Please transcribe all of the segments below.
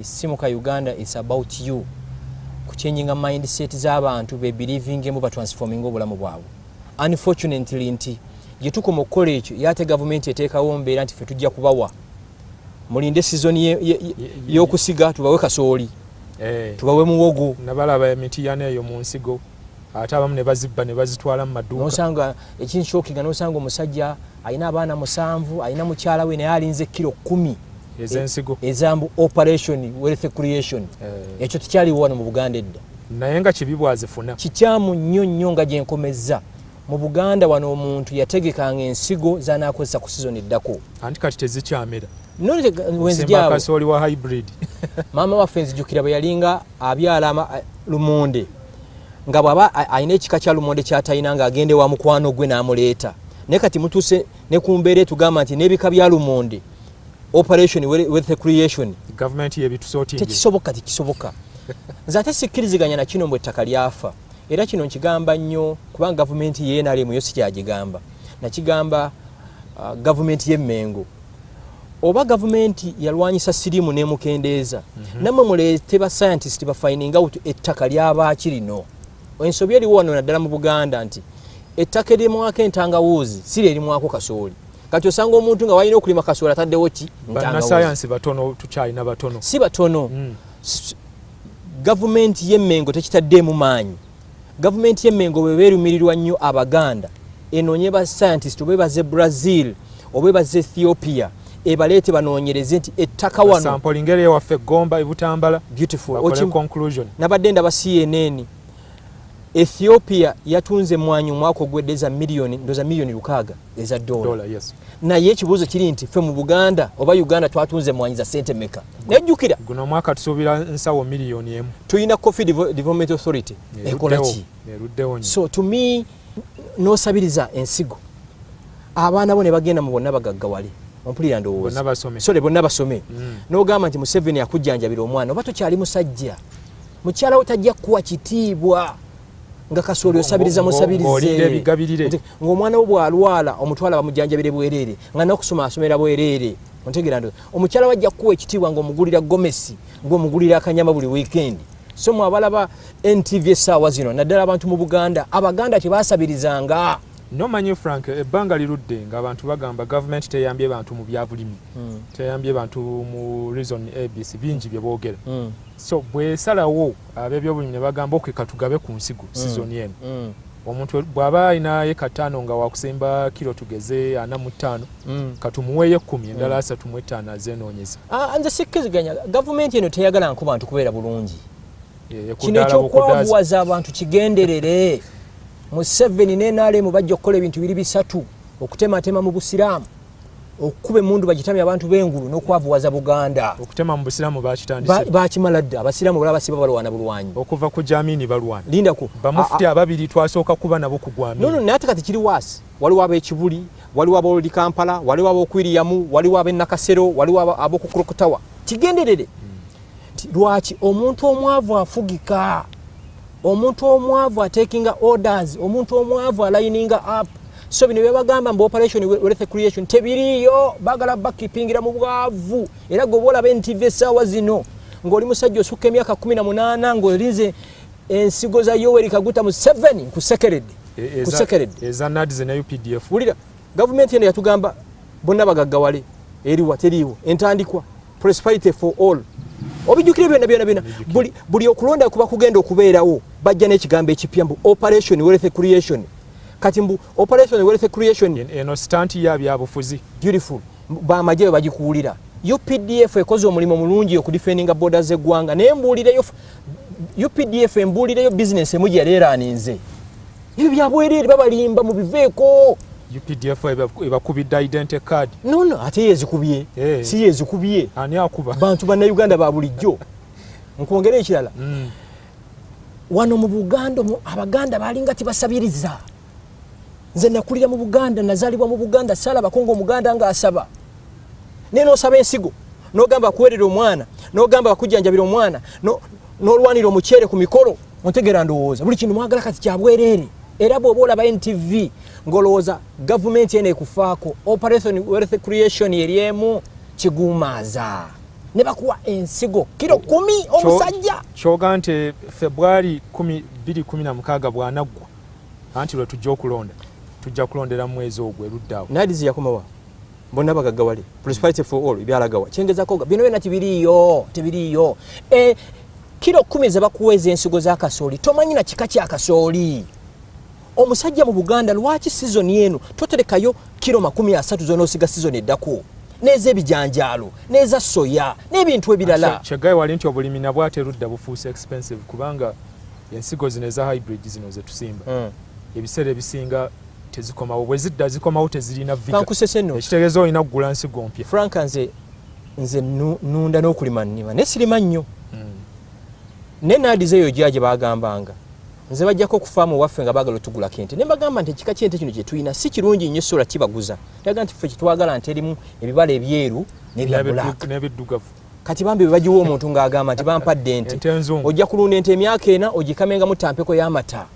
Simuka Uganda is about you. Kuchanging a mindset z'abantu be believing emu ba transforming obulamu bwabwe. Unfortunately nti yetuko mu college yate government eteekawo mbeera nti fe tujja kubawa. Mulinde season y'okusiga tubawe kasooli. Tubawe muwogo. Nabalaba emiti yana eyo mu nsigo. Ate abamu ne bazibba ne bazitwala mu maduuka. Nosanga ekinshokinga nosanga omusajja ayina abaana 7 ayina mukyala we naye alinze kilo 10. Ezensigo ezambu operation wealth creation ekyo tikyali wano mu Buganda edda naye nga kibibwazifuna kikyamu nnyo nga gyenkomeza mu Buganda wano omuntu yategekanga ensigo zanakozesa ku season eddako anti kati tezikyamera none wenzijyawo kasoli wa hybrid mama waffe nzijukira bwe yalinga abyala lumonde nga bwaba ayina ekika kya lumonde kyatayina nga agende wa mukwano gwe n'amuleeta ne kati mutuse ne kumbeere tugamba nti n'ebika bya lumonde operation with creation government yebitusotinge tekisoboka nzate sikkiriziganya na kino mbwe ettaka lyafa era kino nkigamba nnyo kubanga government yenalemu yo sikyagigamba nakigamba government y'Emmengo oba government yalwanyisa sirimu n'emukendeeza namwe muleete ba scientist ba finding out ettaka ly'abaaki lino ensobi eriwo wano naddala mu Buganda nti ettaka erimwako entangawuuzi siri erimwako kasooli kati osanga omuntu nga walina okulima kasooli ataddewo ki bana science batono tukyalina batono si batono government y'Emmengo tekitaddemu maanyi government y'Emmengo bwe beerumirirwa nnyo Abaganda enoonye ba scientist oba baze Brazil oba baze Ethiopia ebaleete banoonyereze nti ettaka wano sample ngere waffe Gomba ebutambala beautiful conclusion nabadde ndaba CNN Ethiopia yatunze mwanyu mwako gwedeza milioni $6 eza dola yes na yekibuzo kiri nti fe mu Buganda oba Uganda twatunze mwanyi za sente meka nejjukira guno mwaka tusobira nsawo milioni emu tuyina Coffee Development Authority ekolaki so to me no sabiriza ensigo abaana bo ne bagenda mu bonna bagagga wali ompulira ndowooza bonna basome n'ogamba nti Museveni yakujjanjabira omwana oba tokyali musajja mukyala wo tajja kuwa kitiibwa nga kasooli osabiriza musabirize ng'omwana wo bw'alwala omutwala bamujjanjabire bwerere nga n'okusoma asomera bwerere ontegera ndo omukyala wajja kuwa ekitiibwa ng'omugulira gomesi ng'omugulira akanyama buli weekend so mwabalaba NTV essaawa zino naddala abantu mu Buganda Abaganda tebaasabirizanga nomanyi Frank ebbanga lirudde ng'abantu bagamba government teyambye bantu mu byabulimi teyambye bantu mu reason ABC bingi bye boogera so bwesalawo ab'ebyobulimi ne bagamba okeka tugabe ku nsigo season eno omuntu bw'aba ayina eka 5 nga wakusimba kilo tugeze 45 katumuweeyo 10 endala 35 azenoonyeza nze sikkiziganya gavumenti eno teyagala nku bantu kubeera bulungi kino ekyokwavuwaza abantu kigenderere Museveni n'NRM bajja okukola ebintu biri bisatu okutematema mu Busiraamu okukuba emundu bagitamya abantu b'engulu n'okwavuwaza Buganda okutema mu Busiraamu bakitandise bakimala dda Abasiraamu bala basiba balwana bulwanyi okuva ku Jamini balwana linda ku bamufti ababiri twasooka kuba nabo kugwami no naye kati kiri wasi waliwo ab'ekibuli waliwo ab'oludi Kampala waliwo ab'okwiriyamu waliwo ab'enakasero waliwo ab'okukurokotawa kigenderere lwaki omuntu omwavu afugika omuntu omwavu taking orders omuntu omwavu lining up so bino byabagamba mbo operation wealth creation tebiriyo bagala bakipingira mu bwavu era gobola BNTV essaawa zino ng'oli musajja osukka emyaka 18 ng'olinze ensigo za Yoweri Kaguta mu 7 kusekeredde eza NADS na UPDF ulira government eno yatugamba bonna bagaggawale eriwa teriwo entandikwa prosperity for all obijukire byonna buli okulonda kuba kugenda okubeerawo bajja n'ekigambo ekipya mbu operation wealth creation kati mbu operation wealth creation eno stunt ya byabufuzi beautiful bamajje bagikuulira UPDF ekoze omulimu mulungi okudefendinga borders z'eggwanga n'embuulireyo UPDF embuulireyo business emu gyaleeraninze ebyo byabwerere babalimba mu biveeko UPDF ebakubidde identity card no ate yezikubye si yezikubye ani akuba bantu banna Uganda ba bulijjo nkwongera ekirala wano mu Buganda Abaganda balinga tibasabiriza nze nakulira mu Buganda nazalibwa mu Buganda sala bakongo Muganda nga asaba neno osaba ensigo n'ogamba kuwerera omwana n'ogamba bakujjanjabira omwana n'olwanira omukyere ku mikolo ontegera ndowooza buli kintu mwagala kati kyabwerere era bw'oba olaba NTV ngolowooza gavumenti eno ekufaako operation wealth creation eriemu kigumaza ne bakuwa ensigo kilo 10 omusajja kyoga nti February 2016 bwanaggwa anti lwe tujja okulonda tujja kulondera mu mwezi ogwo eruddawo nadizi yakomawa bonna bagagga wali prosperity for all byalagawa kyengezako bino byonna tibiriyo kilo 10 ze bakuweza ensigo za kasooli tomanyi na kika kya kasooli omusajja mu Buganda lwaki season yenu toterekayo kilo 30 zona osiga season eddako neze bijanjalo neza soya n'ebintu ebirala kyagaye wali nti obulimi nabwo aterudda bufuuse expensive kubanga ensigo zino za hybrid zino ze tusimba ebiseera ebisinga tezikomawo bwe zidda zikomawo tezirina vika ekitegeeza olina kugula nsigo mpya Frank nze nunda n'okulima nnima nesirima nnyo ne nadize eyo gyaje bagambanga nze bajjako okufaamu waffe nga baagala otugula kente ne bagamba nti ekika kyente kino kye tulina si kirungi nnyo sola kibaguza yaga nti ffe kitwagala nti erimu ebibala ebyeru n'ebiddugavu kati bambi bwe bagiwa omuntu ng'agamba nti bampadde ente ojja kulunda ente emyaka ena ogikamengamu tampeko y'amata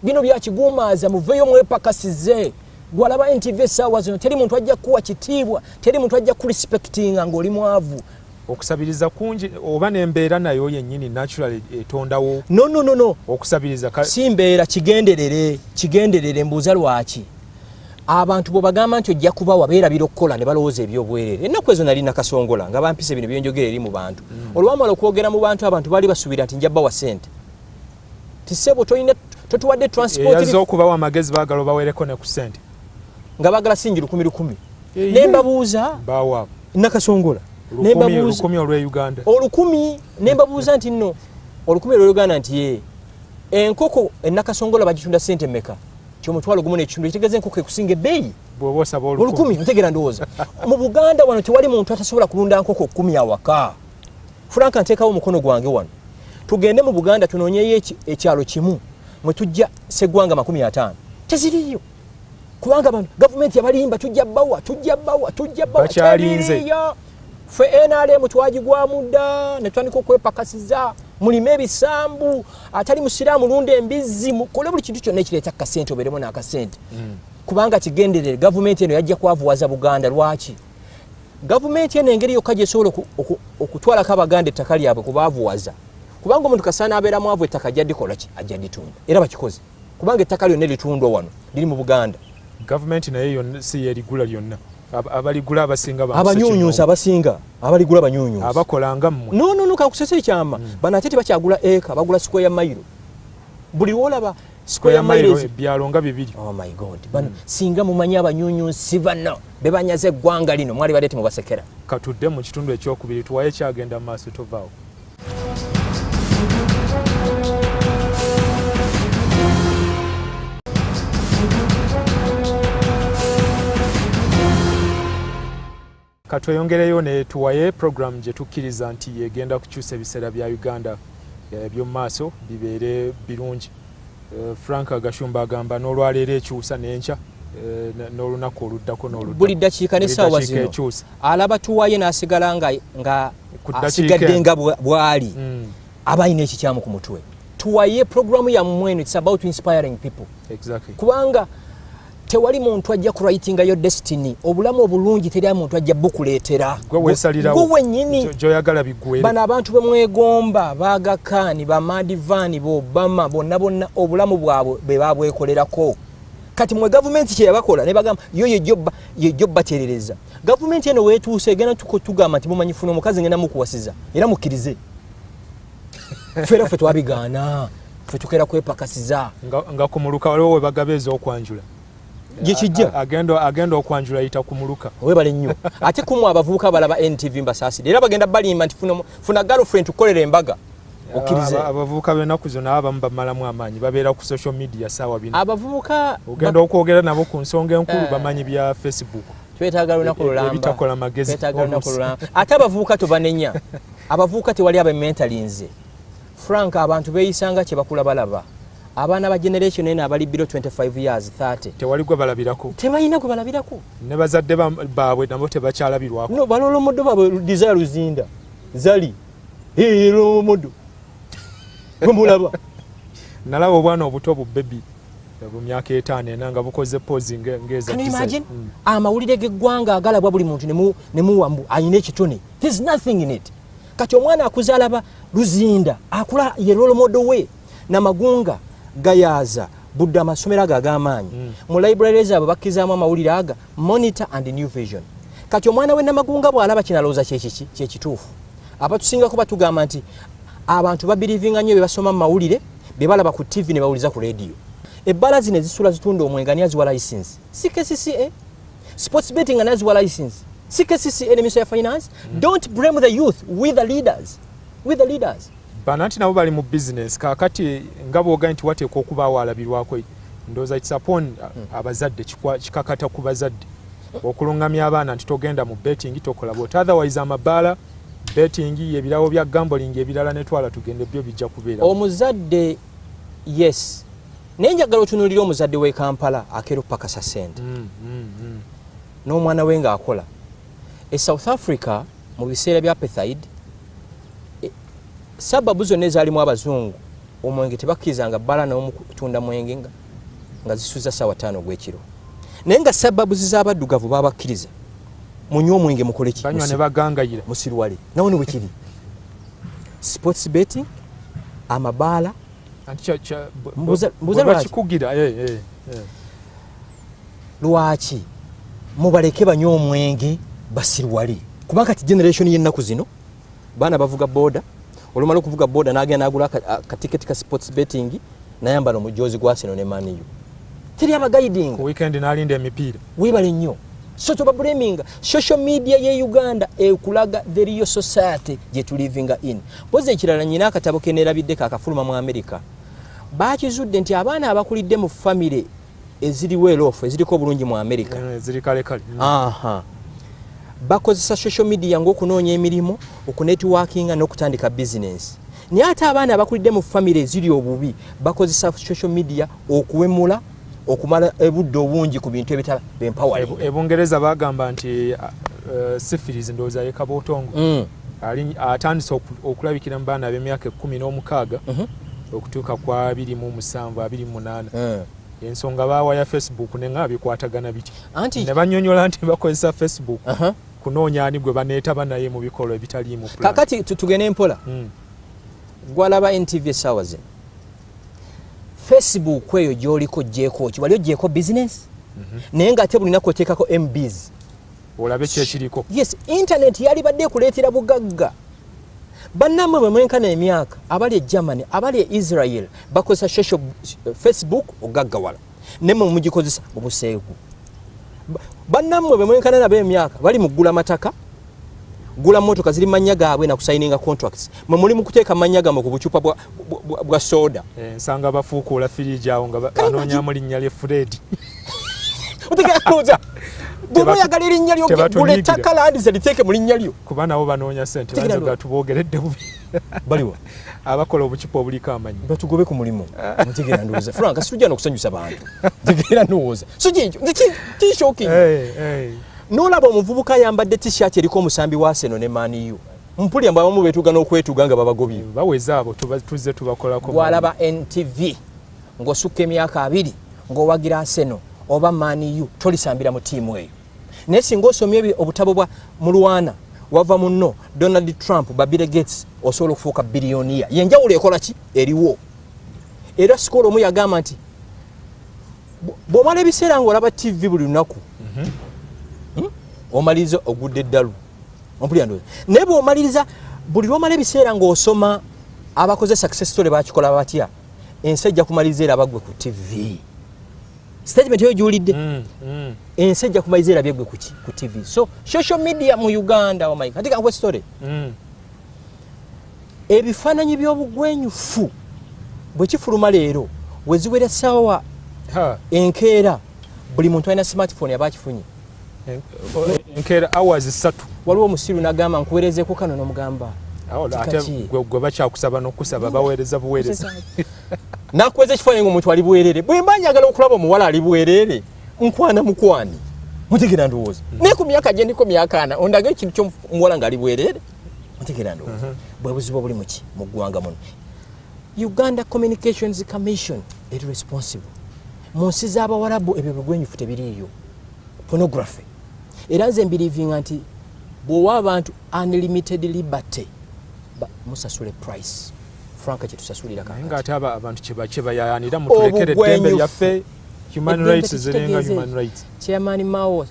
bino byakiguumaaza muveeyo mwepakasize gwalaba NTV essaawa zino teri muntu ajja kuwa kitiibwa teri muntu ajja kurespectinga ng'oli mwavu okusabiriza kungi oba n'embeera nayo yennyini natural etondawo no okusabiriza si mbeera kigenderere mbuuza lwaki abantu bo bagamba nti ojja kubawa beerabira okukola ne balowooza ebyobwerere ennaku ezo nali nakasongola nga bampise bino byenjogera eri mu bantu olwamala okwogera mu bantu abantu baali basuubira nti nja bawa ssente tisebo tolina totuwadde transport yazo okubawa amagezi baagala baweereko ne ku ssente nga baagala singi 10,000 ne mbabuuza bawa nakasongola olukumi olw'e Uganda olukumi ne mbabuuza nti nno olukumi olw'e Uganda nti ye enkoko ennakasongola bagitunda ssente mmeka ky'omutwalo gumu n'ekitundu kitegeeza enkoko ekusinga ebbeeyi bw'oba osaba olukumi ntegeera ndowooza mu Buganda wano tewali muntu atasobola kulunda nkoko 10 awaka Franka nteekawo omukono gwange wano tugende mu Buganda tunoonyeyo ekyalo kimu mwe tujja seggwanga 50 teziriyo kubanga abantu gavumenti yabalimba tujja bawa bakyalinze fe NRM twagigwamu dda ne tutandika okwepakasiza mulime ebisambu atali musiraamu lunda embizzi mukole buli kintu kyonna ekireeta kasente obeeremu n'akasente kubanga kigenderere gavumenti eno yajja kwavuwaza Buganda lwaki gavumenti eno engeri yokka gyesobola okutwalako Abaganda ettaka lyabwe kubaavuwaza kubanga omuntu kasaana abeera mwavu ettaka ajja ddikola ki ajja dditunda era bakikoze kubanga ettaka lyonna litundwa wano liri mu Buganda gavumenti naye yonna si yerigula lyonna abaligula abasinga abanyunyusa abasinga abaligula banyunyusa abakolanga mmwe no kakusese ekyama bana ate tebakyagula eka bagula square ya mailo buli wolaba square ya mailo ebyalo nga 2 oh my god bana singa mumanya abanyunyusi bano bebanyaze eggwanga lino mwali balete mubasekera katudde mu kitundu ekyokubiri tuwaye kyagenda maaso tovaawo katweyongereyo ne tuwaye program gye tukkiriza nti yegenda kukyusa ebiseera bya Uganda by'omu maaso bibeere birungi Frank Gashumba agamba n'olwaleero ekyusa n'enkya n'olunaku oluddako buli ddakiika n'essaawa zino alaba tuwaye n'asigala nga asigadde nga bw'ali aba alina ekikyamu ku mutwe tuwaye programu yammwe eno it's about inspiring people kubanga tewali muntu ajja kuraitinga yo destiny obulamu obulungi teri muntu ajja bukuleetera gwe wennyini gyoyagala biggwere bano abantu bemwegomba bagakani bamadivani bobama bonna obulamu bwabwe be babwekolerako kati mwe gavumenti kye yabakola ne bagamba yo yejjo baterereza gavumenti eno weetuuse egenda tukutugamba nti mumanyi funa omukazi ngenda mukuwasiza era mukkirize ffe twabigaana ffe tukera kwepakasiza nga kumuluka waliwo we bagabeeza okwanjula Gikijja agenda okwanjula yita kumuluka webale nnyo ate kumwe abavubuka balaba NTV mbasaasire era bagenda balimba nti funa girlfriend tukolera embaga okkirize abavubuka b'ennaku zonna abamu bamalamu amaanyi babeera ku social media saawa bino abavubuka ogenda okwogera nabo ku nsonga enkulu bamanyi bya Facebook twetaaga lunaku lulamba ebitakola magezi ate abavubuka tobanenya abavubuka tewali abamentalinze Frank abantu beeyisanga kye bakula balaba abaana ba generation eno abali below 25 years 30 tewali gwe balabirako tebalina gwe balabirako ne bazadde baabwe nabo tebakyalabirwako no balolo moddo baabwe desire luzinda zali lo moddo gumulaba nalaba obwana obuto obubebi bu myaka 5 enanga bukoze posing ngeza can you imagine amawulire geggwanga agalabwa buli muntu ne muwambu ayina ekitone there's nothing in it kati omwana akuzalaba luzinda akula ye role model we namagunga gayaza budda amasomero aga ag'amaanyi mu libraries abo bakkizaamu amawulire aga Monitor and New Vision. Kati omwana we namagunga bw'alaba kinalooza kyekituufu abatusinga kuba tugamba nti abantu babirivinga nnyo bebasoma mu mawulire bebalaba ku TV ne bawuliza ku radio. Ebbala zino ezisula zitunda omwenga ani aziwa license si KCCA. Sports betting ani aziwa license si KCCA ne Ministry of Finance. Don't blame the youth with the leaders. Bananti nabo bali mu business kakati nga bwoga nti wateekwa okubaawo alabirwako ndowooza it's upon abazadde kikakata ku bazadde okulungamya abaana nti togenda mu betting tokola bwoti otherwise amabaala betting ebirawo bya gambling ebirala netwala tugende byo bijja kubeera omuzadde yes naye njagala otunuulira omuzadde w'e Kampala akeero pakasa ssente n'omwana we ng'akola South Africa mu biseera bya apartheid sababu zonna ezaalimu abazungu omwenge tebakkizanga bbala n'omukutunda mwenge nga zisuza ssaawa 5 ogw'ekiro naye nga sababu z'abaddugavu babakkiriza munywe omwenge mukole ki banywa ne bagangayira musirwale nawo ne bwekiri sports betting amabaala mbuza bakikugira lwaki mubaleke banywe omwenge basirwale kuba kati generation y'ennaku zino baana bavuga boda olumala okuvuga boda n'agenda n'agula akatiketi ka sports betting nayambala omujoozi gwa Arsenal ne Man U teri abaguiding ku weekend n'alinda emipiira weebale nnyo so toba blaming social media ye Uganda ekulaga the real society gye tu living in poze ekirala nyina akatabo kenerabidde akafuluma mu America bakizudde nti abaana abakulidde mu family eziri well off eziriko bulungi mu America eziri kale bakozesa social media ng'okunoonya emirimu okunetworkinga n'okutandika business naye ate abaana abakulidde mu family eziri obubi bakozesa social media okuwemula okumala ebudde obungi ku bintu ebitaba empowering. Ebungereza bagamba nti syphilis ndowooza ye kabootongo atandise okulabikira mu baana ab'emyaka 16 okutuuka kwa 27 28 ensonga baawaya Facebook nenga bikwatagana biti ne bannyonnyola nti bakozesa Facebook kunoonya ani gwe baneetaba naye mu bikolwa ebitaliimu plan. Kakati tugende empola gwalaba NTV essaawa zino Facebook eyo gy'oliko gyeko ki wali ogyeko business naye ng'ate buli naku oteekako MBs olabe kyekiriko. Yes, internet yali badde ekuleetera bugagga bannammwe bwe mwenkana emyaka abali e Germany abali e Israel bakozesa social Facebook ogaggawala nemwe mugikozesa obuseegu bannammwe bwe mwenkana nabo emyaka bali mu ggula mataka gula motoka ziri manya gaabwe na kusayininga contracts mwe muli mu kuteeka manya gaabwe ku bucupa bwa soda nsanga bafuukuula firiji awo nga banoonyaamu linnya lye Fred otegeeza bw'oyagala erinnya lyo gula ettaka landize liteeke mu linnya lyo kuba nabo banoonya ssente banza gatubogeredde bubi baliwa abakola obucupa obuliko amanyi batugobe ku mulimu mutegeera ndowooza Frank situjja n'okusanyusa bantu tegeera ndowooza so shocking n'olaba omuvubuka ayambadde t-shirt eriko omusambi wa Arsenal ne Man U mpulya mbu abamu beetuga n'okwetuga nga babagobye baweza abo tuzze tubakolako gwalaba NTV ng'osukka emyaka 2 ng'owagira Arsenal oba Man U tolisambira mu tiimu eyo naye singa osomye obutabo bwa mulwana wava munno Donald Trump ba Bill Gates osobola okufuuka biliyoniya yenjawulo ekola ki eriwo era sikolo omu yagamba nti bw'omala ebiseera ng'olaba TV buli lunaku omaliriza ogudde eddalu ompulya ndowooza naye bw'omaliriza buli lw'omala ebiseera ng'osoma abakoze success story bakikola batya ensi ejja kumaliriza era abagwe ku TV statement yo julidde ensi ejja kumaliriza era byegwe ku TV so social media mu Uganda my God katika story ebifaananyi by'obugwenyufu bwe kifuluma leero weziwera ssaawa enkeera buli muntu alina smartphone yabakifunye enkeera hours 3 waliwo omusiru n'agamba nkuweerezeeko kano n'omugamba ate gwe bakyakusaba n'okusaba baweereza buweereza nakuweza ekifaananyi ng'omuntu ali bwerere bwe mba njagala okulaba omuwala ali bwerere nkwana mukwani mutegeera ndowooza naye ku myaka gye ndiko myaka 4 ondaga ekintu ky'omuwala ng'ali bwerere mutegeera ndowooza bwe buzibu buli muki mu ggwanga muno Uganda Communications Commission is responsible mu nsi z'abawarabu ebyo bigwenyufu tebiriiyo pornography era nze mbirivinga nti bw'owa abantu unlimited liberty musasule price franka kyetusasulira nga ate abantu kyebayayanira mutulekere eddembe lyaffe human rights zirenga human rights. Chairman Mao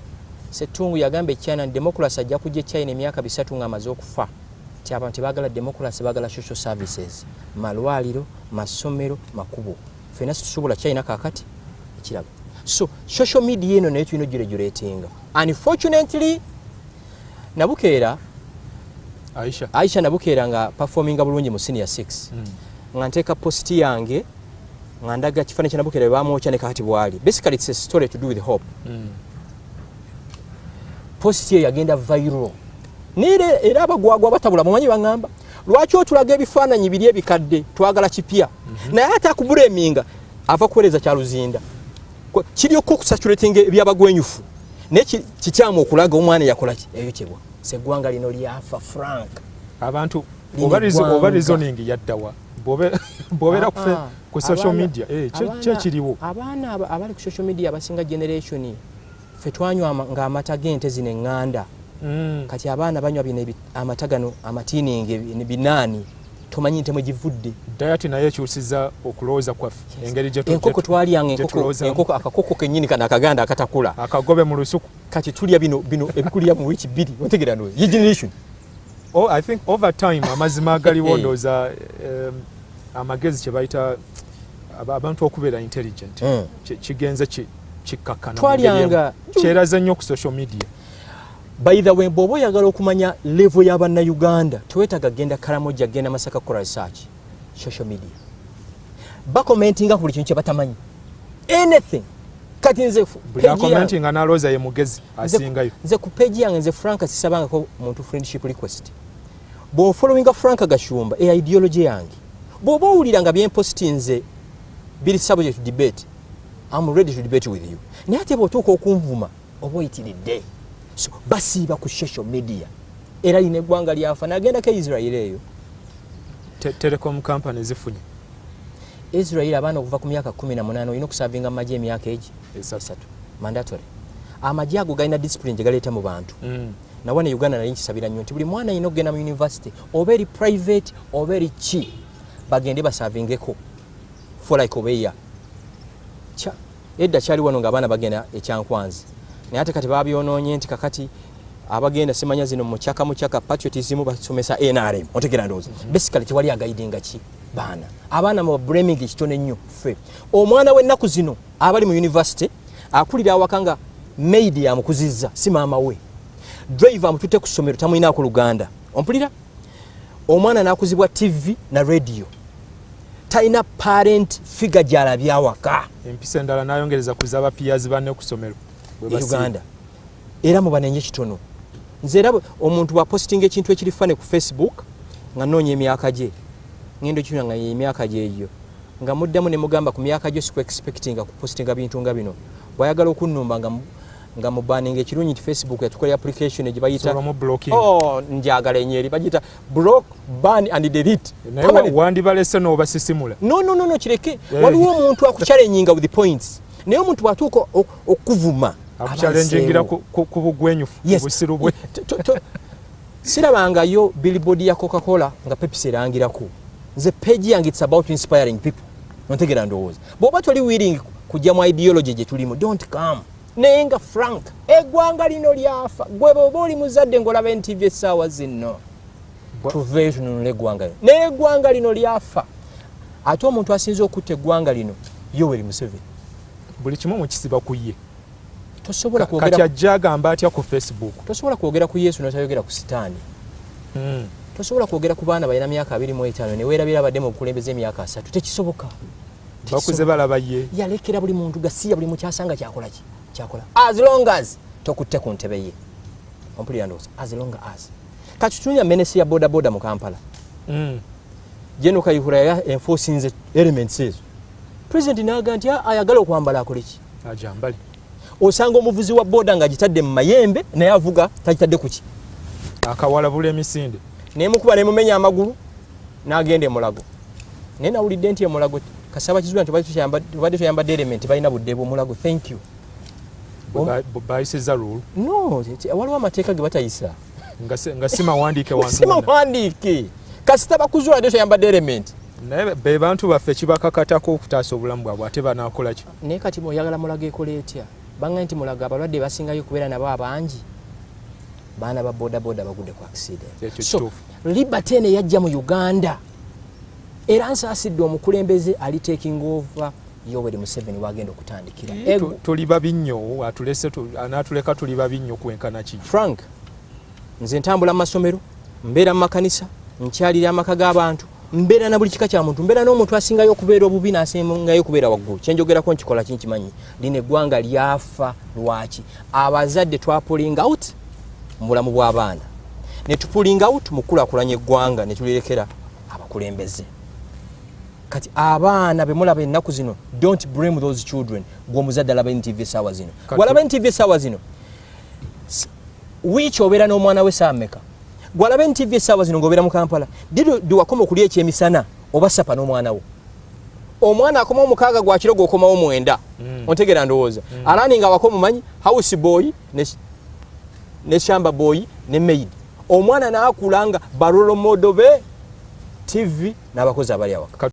Setungu yagamba China democracy ajja kujja China emyaka 3 ng'amaze okufa. Abantu bagala democracy bagala social services, malwaliro, masomero, makubo. Fena tusobola China kakati ekirabo. So social media eno nayo tulina giregulatinga. Unfortunately Nabukeera Aisha Nabukeera nga performinga bulungi mu senior 6. Nga nteeka post yange nga ndaga kifaananyi kya Nabukeera bamwocha ne kakati bwali. Basically it's a story to do with hope. Post ye yagenda viral. Nire era abagwagwa batabula mumanyi bangamba lwaki otulaga ebifaananyi biri ebikadde twagala kipya naye ate akubuleminga ava kuweereza kyaluzinda kiryokko okusatulatinga ebyabagwenyufu naye kikyamu okulaga omwana yakola ki eyokyebwa seggwanga lino lyafa frank abantu oba reasoning yaddawa bw'obeera ku social media kyekiriwo abaana abali ku social media abasinga generation ffe twanywa ng'amata g'ente zino eŋŋanda kati abaana banywa bino amatagano amatiiningi binaani tomanyi nte mwe givudde diet naye ekyusiza okulowooza kwaffe engeri gye enkoko twalianga enkoko akakoko kennyini kana akaganda akatakula akagobe mu lusuku kati tulya bino ebikulya mu wiiki 2 otegeera no ye generation. I think over time amazima agaliwo ndooza amagezi kye bayita abantu okubeera intelligent kigenze kikakkana twalianga kyeraze nnyo ku social media. By the way, bw'oba oyagala okumanya level y'Abannayuganda teweetaaga genda Karamoja genda Masaka kola research social media bakomentinga ku buli kintu kye batamanyi anything kati nze commentinga n'alooza ye mugezi asingayo nze ku page yange nze Frank sisabangako muntu friendship request bw'ofollowinga Frank Gashumba ideology yange bw'oba owulira nga byemposti nze biri subject to debate I'm ready to debate with you naye ate bw'otuuka okunvuma oba oyitiridde. So basiiba ku social media era ine gwanga lyafa nagenda ke Israel eyo telecom company zifunye Israel abana okuva ku myaka 18 ino kusavinga maji emyaka eji 3 mandatory amaji ago galina discipline galeta mu bantu na wana Uganda na sabira nnyo buli mwana ino genda mu university oberi private oberi chi bagende basavingeko for like obeya cha edda chali wano ngabana bagenda ekyankwanzi naye ate kati babyonoonye nti kakati abagenda semanya zino mu kyaka patriotism basomesa NRM otegera ndoozi basically kiwali agaidinga ki abaana mu blaming kitone nnyo ffe omwana w'ennaku zino abali mu university akulira awakanga maid yamukuzizza si maama we driver amutute ku ssomero tamuyina ku Luganda ompulira omwana nakuzibwa TV na radio taina parent figure gyalabya awaka empisa endala nayongereza kuzaba peers banne ku ssomero Uganda era mu banenye kitono nze era omuntu wa posting ekintu ekirifane ku Facebook nga nonye emyaka gye ngendo kinywa nga emyaka gye eyo nga muddamu ne mugamba ku myaka gye siku expecting ku postinga bintu nga bino bwayagala okunnumba nga mu banning ekirunyi ti Facebook yatukola application gye bayita njagala enyeri bagita block ban and delete naye wandi balese no basisimula no kireke waliwo omuntu akuchallenging with the points naye omuntu bwatuuka okuvuma akuchallengingira ku bugwenyufu busiru bwe sirabangayo billboard ya Coca-Cola nga Pepsi erangirako nze page yange it's about inspiring people nontegera ndowooza bw'oba toli willing kujja mu ideology gye tulimu don't come naye nga Frank eggwanga lino lyafa gwe bw'oba oli muzadde ng'olaba NTV essaawa zino tuveeyo tununule eggwanga lino naye eggwanga lino lyafa ate omuntu asinze okutta eggwanga lino Yoweri Museveni buli kimu mu kisiba ku ye tosobola kwogera kati ajja agamba atya ku Facebook tosobola kwogera ku Yesu n'otayogera ku Sitaani tosobola kwogera ku baana balina myaka 25 ne weerabira abadde mu bukulembeze emyaka 3 tekisoboka bakuze balaba ye yalekera buli muntu gasiya buli mukyasanga kyakola as long as tokutte ku ntebe ye ompulira ndowooza as long as kati tunya menesi ya boda mu Kampala Jeno Kayihura ya enforcing elements ezo president naga nti ayagala okwambala akoleki ajambali osanga omuvuzi wa boda nga gitadde mu mayembe naye avuga takitadde kuki akawala bule emisinde naye mukuba ne mumenya amagulu n'agenda Mulago naye nawulidde nti Mulago kasaba kizula nti badde tuyambadde element balina budde Mulago thank you bayisiza rule no waliwo amateeka ge batayisa nga sima wandike wantu sima wandike kasita bakuzula ndio yambadde element naye be bantu baffe kibakakatako okutaasa obulamu bwabwe ate banaakola ki naye kati oyagala mulaga ekola etya banga nti mulaga abalwadde basingayo kubeera nabo abangi baana ba bodaboda bagudde ku accident so Liberty ene yajja mu Uganda era nsaasidde omukulembeze ali taking over Yoweri Museveni wagenda okutandikira tuli babinnyo atulese anaatuleka tuli babinnyo kwenkana ki Frank nze ntambula mu masomero mbeera mu makanisa nkyalira amaka g'abantu mbeera na buli kika kya muntu mbeera n'omuntu asingayo okubeera obubi n'asingayo okubeera waggulu kyenjogerako nkikola kinkimanyi lino eggwanga lyafa lwaki abazadde twapuling out mu bulamu bw'abaana ne tupuling out mu kulaakulanya eggwanga ne tulirekera abakulembeze kati abaana bemulaba ennaku zino don't blame those children gw'omuzadde alaba NTV essaawa zino gwalaba NTV essaawa zino wiiki obeera n'omwana we saameka gwalaba NTV essaawa zino ng'obeera mu Kampala diwakoma okulya ekyemisana oba sapa n'omwana wo omwana akoma omukaaga gwa kiro gw'okomawo 9 ontegera ndowooza alaani nga wako mumanyi house boy ne shamba boy ne maid omwana n'akulanga balolo modo be TV n'abakozi abali awaka